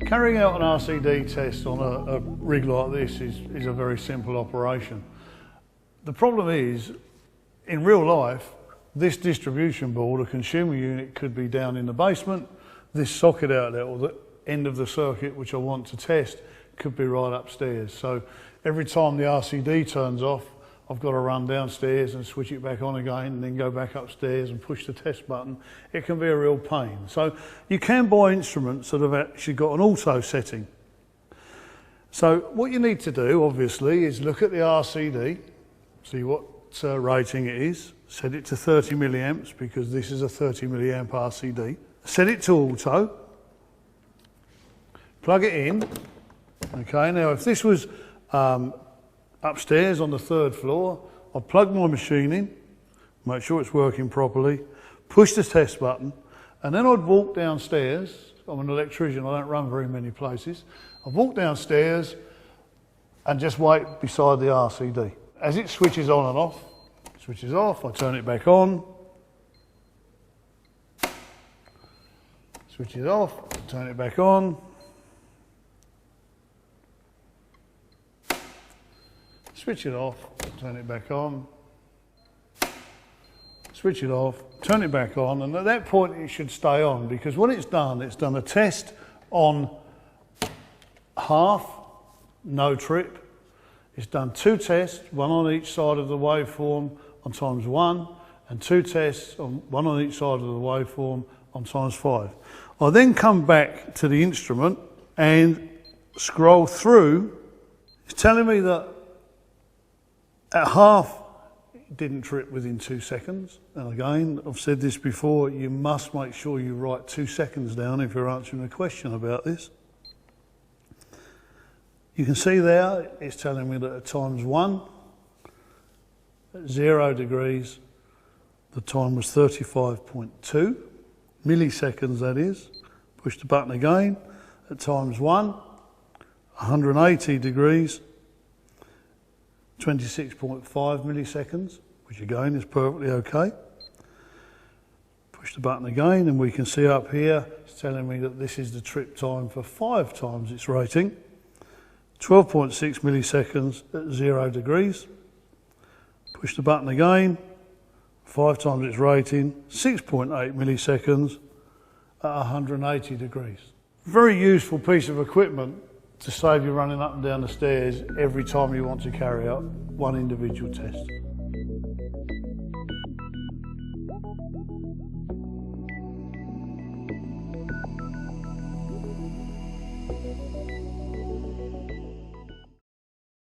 Carrying out an RCD test on a rig like this is a very simple operation. The problem is, in real life, this distribution board, a consumer unit, could be down in the basement. This socket outlet, or the end of the circuit which I want to test, could be right upstairs. So every time the RCD turns off, I've got to run downstairs and switch it back on again and then go back upstairs and push the test button. It can be a real pain. So you can buy instruments that have actually got an auto setting. So what you need to do, obviously, is look at the RCD, see what rating it is, set it to 30 milliamps because this is a 30 milliamp RCD. Set it to auto, plug it in. Okay, now if this was upstairs on the 3rd floor, I'd plug my machine in, make sure it's working properly, push the test button, and then I'd walk downstairs. I'm an electrician, I don't run very many places. I'd walk downstairs and just wait beside the RCD. As it switches on and off, switches off, I turn it back on. Switches off, turn it back on. Switch it off, turn it back on. Switch it off, turn it back on, and at that point it should stay on, because when it's done a test on half, no trip. It's done 2 tests, one on each side of the waveform on ×1, and 2 tests, one on each side of the waveform on ×5. I then come back to the instrument and scroll through. It's telling me that at half, it didn't trip within 2 seconds. And again, I've said this before, you must make sure you write 2 seconds down if you're answering a question about this. You can see there, it's telling me that at ×1, at 0 degrees, the time was 35.2 milliseconds, that is. Push the button again, at ×1, 180 degrees, 26.5 milliseconds, which again is perfectly okay. Push the button again and we can see up here, it's telling me that this is the trip time for 5 times its rating. 12.6 milliseconds at 0 degrees. Push the button again, 5 times its rating, 6.8 milliseconds at 180 degrees. Very useful piece of equipment to save you running up and down the stairs every time you want to carry out one individual test.